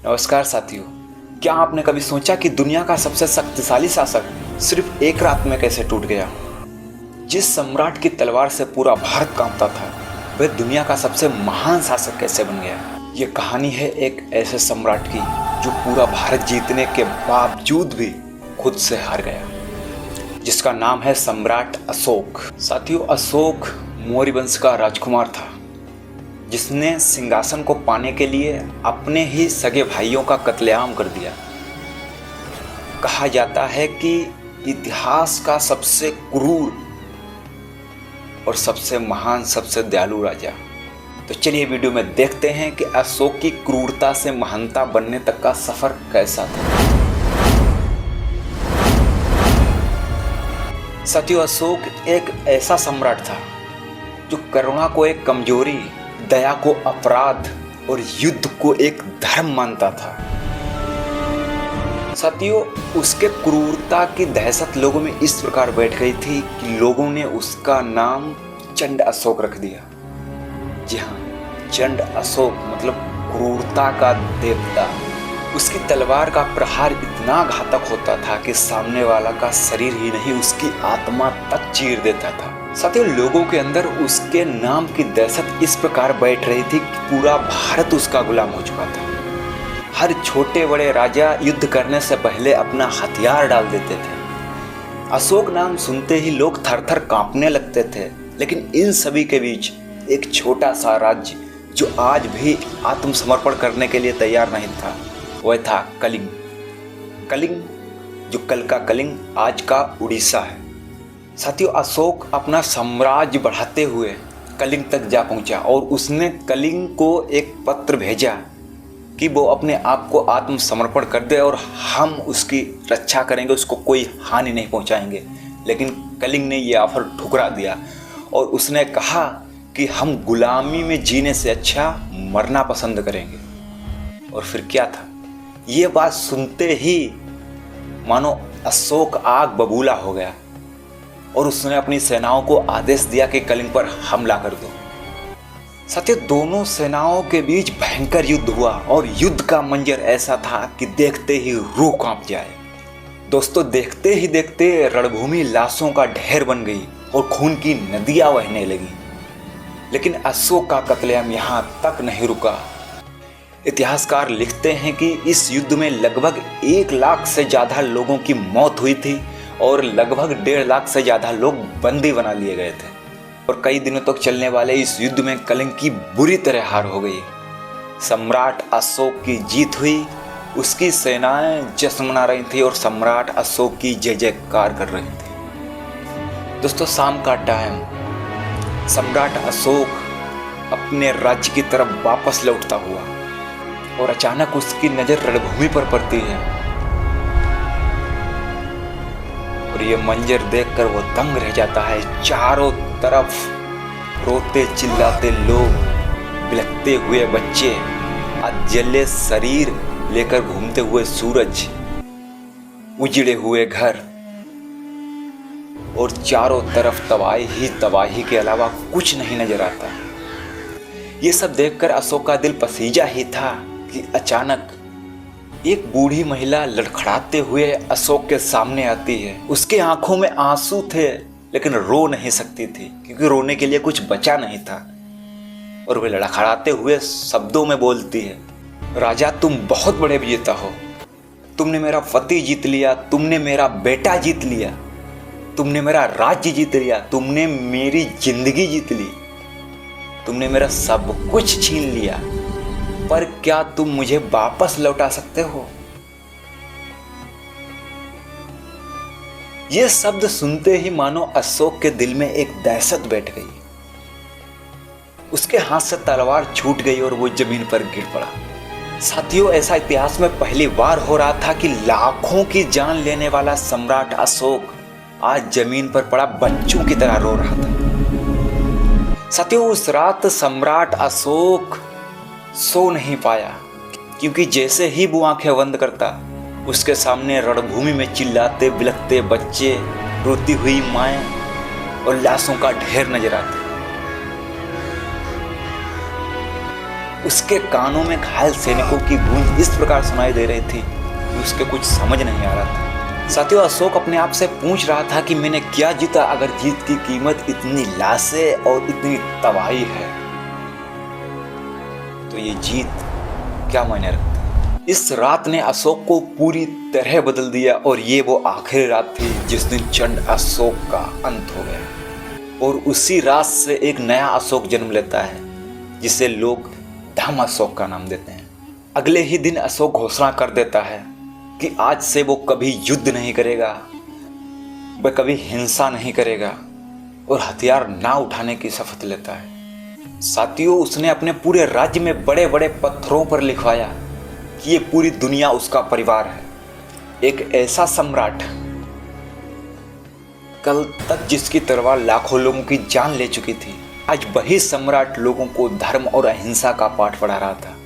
नमस्कार साथियों। क्या आपने कभी सोचा कि दुनिया का सबसे शक्तिशाली शासक सिर्फ एक रात में कैसे टूट गया? जिस सम्राट की तलवार से पूरा भारत कांपता था, वह दुनिया का सबसे महान शासक कैसे बन गया? ये कहानी है एक ऐसे सम्राट की जो पूरा भारत जीतने के बावजूद भी खुद से हार गया, जिसका नाम है सम्राट अशोक। साथियों, अशोक मौर्य वंश का राजकुमार था, जिसने सिंहासन को पाने के लिए अपने ही सगे भाइयों का कत्लेआम कर दिया। कहा जाता है कि इतिहास का सबसे क्रूर और सबसे महान, सबसे दयालु राजा। तो चलिए वीडियो में देखते हैं कि अशोक की क्रूरता से महानता बनने तक का सफर कैसा था। साथियों, अशोक एक ऐसा सम्राट था जो करुणा को एक कमजोरी, दया को अपराध और युद्ध को एक धर्म मानता था। साथियों, उसके क्रूरता की दहशत लोगों में इस प्रकार बैठ गई थी कि लोगों ने उसका नाम चंड अशोक रख दिया। जी हाँ, चंड अशोक मतलब क्रूरता का देवता। उसकी तलवार का प्रहार इतना घातक होता था कि सामने वाला का शरीर ही नहीं, उसकी आत्मा तक चीर देता था। साथियों, लोगों के अंदर उसके नाम की दहशत इस प्रकार बैठ रही थी कि पूरा भारत उसका गुलाम हो चुका था। हर छोटे बड़े राजा युद्ध करने से पहले अपना हथियार डाल देते थे। अशोक नाम सुनते ही लोग थर थर कांपने लगते थे। लेकिन इन सभी के बीच एक छोटा सा राज्य जो आज भी आत्मसमर्पण करने के लिए तैयार नहीं था, वह था कलिंग। कलिंग, जो कल का कलिंग आज का उड़ीसा है। साथियों, अशोक अपना साम्राज्य बढ़ाते हुए कलिंग तक जा पहुंचा और उसने कलिंग को एक पत्र भेजा कि वो अपने आप को आत्मसमर्पण कर दे और हम उसकी रक्षा करेंगे, उसको कोई हानि नहीं पहुंचाएंगे। लेकिन कलिंग ने यह ऑफर ठुकरा दिया और उसने कहा कि हम गुलामी में जीने से अच्छा मरना पसंद करेंगे। और फिर क्या था, ये बात सुनते ही मानो अशोक आग बबूला हो गया और उसने अपनी सेनाओं को आदेश दिया कि कलिंग पर हमला कर दो। साथियों, दोनों सेनाओं के बीच भयंकर युद्ध हुआ और युद्ध का मंजर ऐसा था कि देखते ही रूह कांप जाए। दोस्तों, देखते ही देखते रणभूमि लाशों का ढेर बन गई और खून की नदियां बहने लगी। लेकिन अशोक का कत्लेआम यहाँ तक नहीं रुका। इतिहासकार लिखते हैं कि इस युद्ध में लगभग 1 लाख से ज़्यादा लोगों की मौत हुई थी और लगभग 1.5 लाख से ज़्यादा लोग बंदी बना लिए गए थे। और कई दिनों तक चलने वाले इस युद्ध में कलिंग की बुरी तरह हार हो गई। सम्राट अशोक की जीत हुई, उसकी सेनाएं जश्न मना रही थी और सम्राट अशोक की जय जयकार कर रही थी। दोस्तों, शाम का टाइम, सम्राट अशोक अपने राज्य की तरफ वापस लौटता हुआ और अचानक उसकी नजर रणभूमि पर पड़ती है और ये मंजर देखकर वो दंग रह जाता है। चारों तरफ रोते चिल्लाते लोग, बिलखते हुए बच्चे, अजले शरीर लेकर घूमते हुए सूरज, उजड़े हुए घर और चारों तरफ तबाही ही तबाही के अलावा कुछ नहीं नजर आता। ये सब देखकर अशोक का दिल पसीजा ही था कि अचानक एक बूढ़ी महिला लड़खड़ाते हुए अशोक के सामने आती है। उसके आंखों में आंसू थे लेकिन रो नहीं सकती थी क्योंकि रोने के लिए कुछ बचा नहीं था। और वह लड़खड़ाते हुए शब्दों में बोलती है, राजा, तुम बहुत बड़े विजेता हो। तुमने मेरा पति जीत लिया, तुमने मेरा बेटा जीत लिया, तुमने मेरा राज्य जीत लिया, तुमने मेरी जिंदगी जीत ली, तुमने मेरा सब कुछ छीन लिया, पर क्या तुम मुझे वापस लौटा सकते हो? ये शब्द सुनते ही मानो अशोक के दिल में एक दहशत बैठ गई। उसके हाथ से तलवार छूट गई और वो जमीन पर गिर पड़ा। साथियों, ऐसा इतिहास में पहली बार हो रहा था कि लाखों की जान लेने वाला सम्राट अशोक आज जमीन पर पड़ा बच्चों की तरह रो रहा था। साथियों, उस रात सम्राट अशोक सो नहीं पाया क्योंकि जैसे ही वो आंखें बंद करता, उसके सामने रणभूमि में चिल्लाते बिलखते बच्चे, रोती हुई माएं और लाशों का ढेर नजर आता। उसके कानों में घायल सैनिकों की गूंज इस प्रकार सुनाई दे रही थी कि उसके कुछ समझ नहीं आ रहा था। साथियों, अशोक अपने आप से पूछ रहा था कि मैंने क्या जीता अगर जीत की कीमत इतनी लाशें और इतनी तबाही है, तो ये जीत क्या मायने रखती। इस रात ने अशोक को पूरी तरह बदल दिया और ये वो आखिरी रात थी जिस दिन चंड अशोक का अंत हो गया। और उसी रात से एक नया अशोक जन्म लेता है जिसे लोग धम अशोक का नाम देते हैं। अगले ही दिन अशोक घोषणा कर देता है कि आज से वो कभी युद्ध नहीं करेगा, वह कभी हिंसा नहीं करेगा और हथियार ना उठाने की शपथ लेता है। साथियों, उसने अपने पूरे राज्य में बड़े बड़े पत्थरों पर लिखवाया कि ये पूरी दुनिया उसका परिवार है। एक ऐसा सम्राट, कल तक जिसकी तलवार लाखों लोगों की जान ले चुकी थी, आज वही सम्राट लोगों को धर्म और अहिंसा का पाठ पढ़ा रहा था।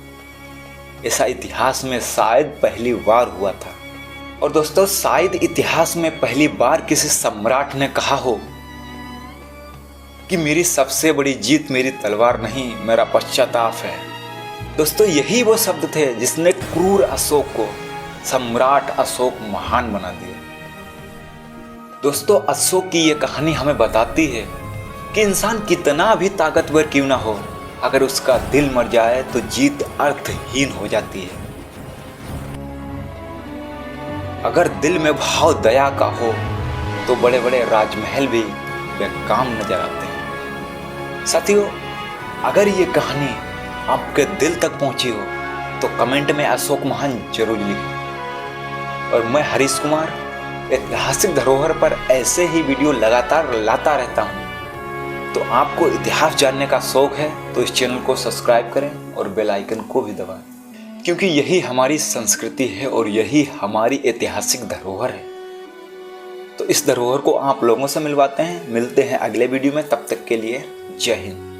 ऐसा इतिहास में शायद पहली बार हुआ था। और दोस्तों, शायद इतिहास में पहली बार किसी सम्राट ने कहा हो कि मेरी सबसे बड़ी जीत मेरी तलवार नहीं, मेरा पश्चाताप है। दोस्तों, यही वो शब्द थे जिसने क्रूर अशोक को सम्राट अशोक महान बना दिया। दोस्तों, अशोक की ये कहानी हमें बताती है कि इंसान कितना भी ताकतवर क्यों ना हो, अगर उसका दिल मर जाए तो जीत अर्थहीन हो जाती है। अगर दिल में भाव दया का हो तो बड़े बड़े राजमहल भी बेकाम नजर आते हैं। साथियों, अगर ये कहानी आपके दिल तक पहुंची हो तो कमेंट में अशोक महान जरूर लिखें। और मैं हरीश कुमार ऐतिहासिक धरोहर पर ऐसे ही वीडियो लगातार लाता रहता हूं। तो आपको इतिहास जानने का शौक है तो इस चैनल को सब्सक्राइब करें और बेल आइकन को भी दबाएं, क्योंकि यही हमारी संस्कृति है और यही हमारी ऐतिहासिक धरोहर है। तो इस धरोहर को आप लोगों से मिलवाते हैं। मिलते हैं अगले वीडियो में, तब तक के लिए जय हिंद।